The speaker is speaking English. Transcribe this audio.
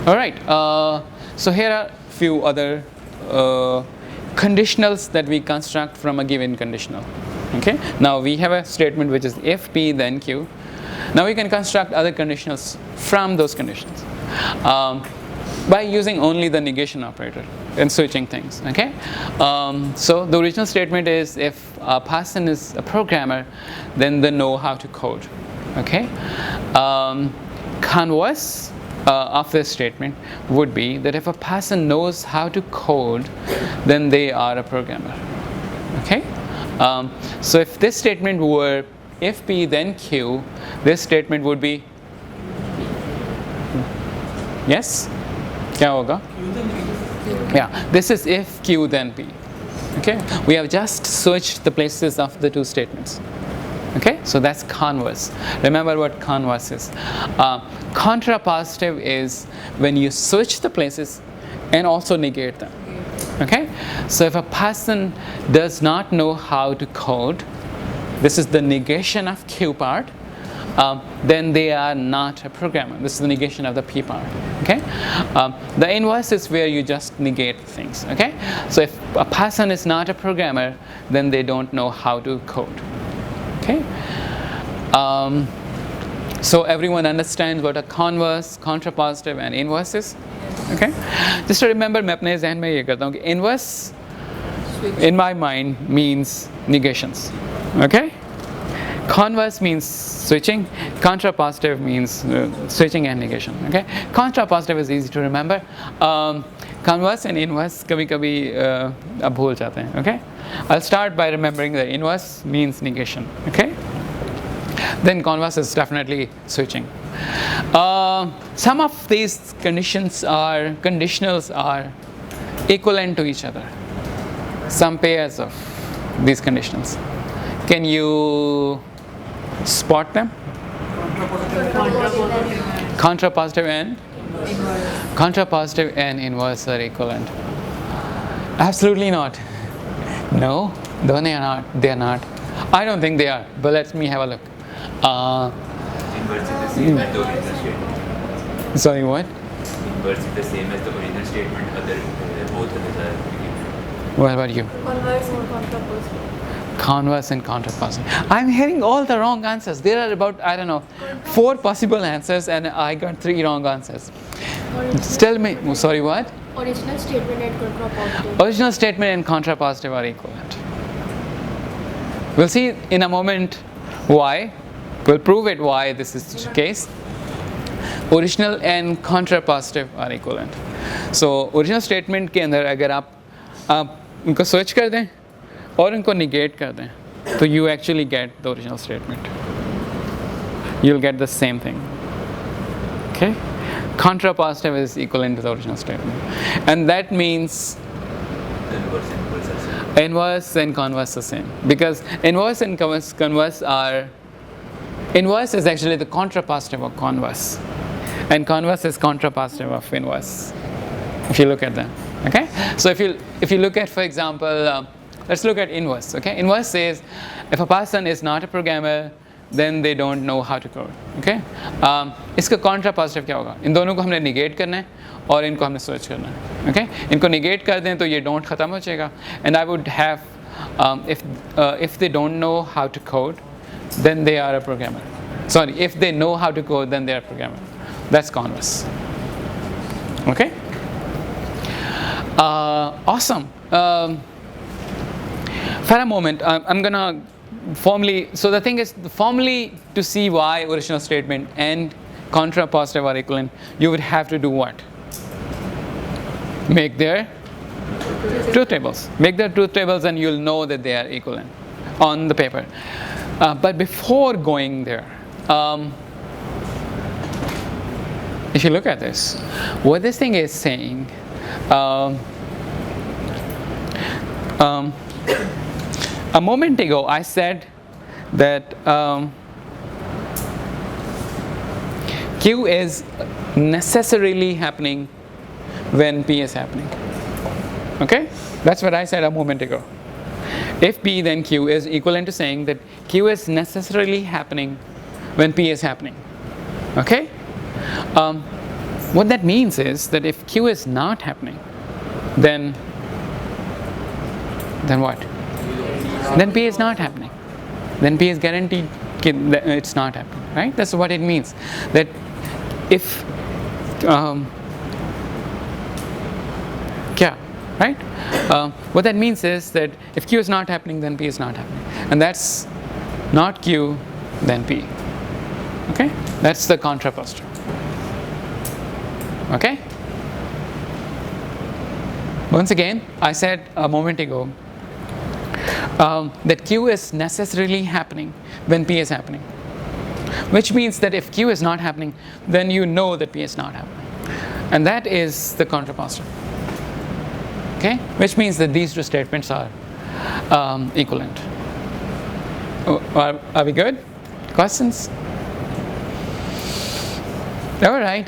All right. So here are a few other conditionals that we construct from a given conditional. Okay. Now we have a statement which is if P then Q. Now we can construct other conditionals from those conditions by using only the negation operator and switching things. Okay. So the original statement is if a person is a programmer, then they know how to code. Okay. Converse of this statement would be that if a person knows how to code, then they are a programmer. Okay. So if this statement were if P then Q, this statement would be yes. क्या होगा? Yeah. This is if Q then P. Okay. We have just switched the places of the two statements. Okay, so that's converse. Remember what converse is. Contrapositive is when you switch the places and also negate them. Okay, so if a person does not know how to code, this is the negation of Q part, then they are not a programmer. This is the negation of the P part. Okay, the inverse is where you just negate things. Okay, so if a person is not a programmer, then they don't know how to code. Okay. So everyone understands what a converse, contrapositive and inverse is. Okay. Just to remember, मैं अपने ज़हन में ये करता हूँ कि inverse in my mind means negations. Okay. Converse means switching. Contrapositive means switching and negation. Okay. Contrapositive is easy to remember. Converse and inverse कभी-कभी अब भूल जाते हैं. Okay. I'll start by remembering the inverse means negation. Okay. Then converse is definitely switching. Some of these conditionals are equivalent to each other. Some pairs of these conditionals. Can you spot them? Contrapositive and contrapositive and inverse are equivalent. Absolutely not. No, they are not. They are not. I don't think they are. But let me have a look. Inverse is the same as the original statement. Sorry, what? Inverse is the same as the original statement. Both others are equivalent. What about you? Converse or contrapositive. Converse and contrapositive. I'm hearing all the wrong answers. There are about, I don't know, 4 possible answers and I got 3 wrong answers. Just tell me, sorry, what? Original statement and contrapositive. Original statement and contrapositive are equivalent. We'll see in a moment why. We'll prove it why this is the case. Original and contrapositive are equivalent. So original statement के अंदर अगर आप उनको switch कर दें और उनको negate कर दें, तो you actually get the original statement. You'll get the same thing. Okay? Contrapositive is equivalent to the original statement, and that means inverse and converse the same, because inverse and converse are, inverse is actually the contrapositive of converse, and converse is contrapositive of inverse, if you look at them. Okay, so if you look at, for example, let's look at inverse. Okay, inverse says if a person is not a programmer, then they don't know how to code. Okay, इसका contrapositive क्या होगा? इन दोनों को हमने negate करना है और इनको हमने switch करना है. Okay, इनको negate कर दें तो ये don't खत्म हो जाएगा. And I would have if they don't know how to code, then they are a programmer. Sorry, if they know how to code, then they are a programmer. That's converse. Okay. Awesome. For a moment, I'm gonna formally. So the thing is, formally to see why original statement and contrapositive are equivalent, you would have to do what? Make their truth tables. Make their truth tables, and you'll know that they are equivalent on the paper. But before going there, if you look at this, what this thing is saying. A moment ago, I said that Q is necessarily happening when P is happening. Okay? That's what I said a moment ago. If P, then Q is equivalent to saying that Q is necessarily happening when P is happening. Okay? What that means is that if Q is not happening, then what? Then P is not happening. Then P is guaranteed that it's not happening, right? That's what it means. That if right? What that means is that if Q is not happening, then P is not happening, and that's not Q, then P. Okay, that's the contrapositive. Okay. Once again, I said a moment ago that Q is necessarily happening when P is happening, which means that if Q is not happening, then you know that P is not happening, and that is the contrapositive. Okay, which means that these two statements are equivalent. Are we good? Questions? All right.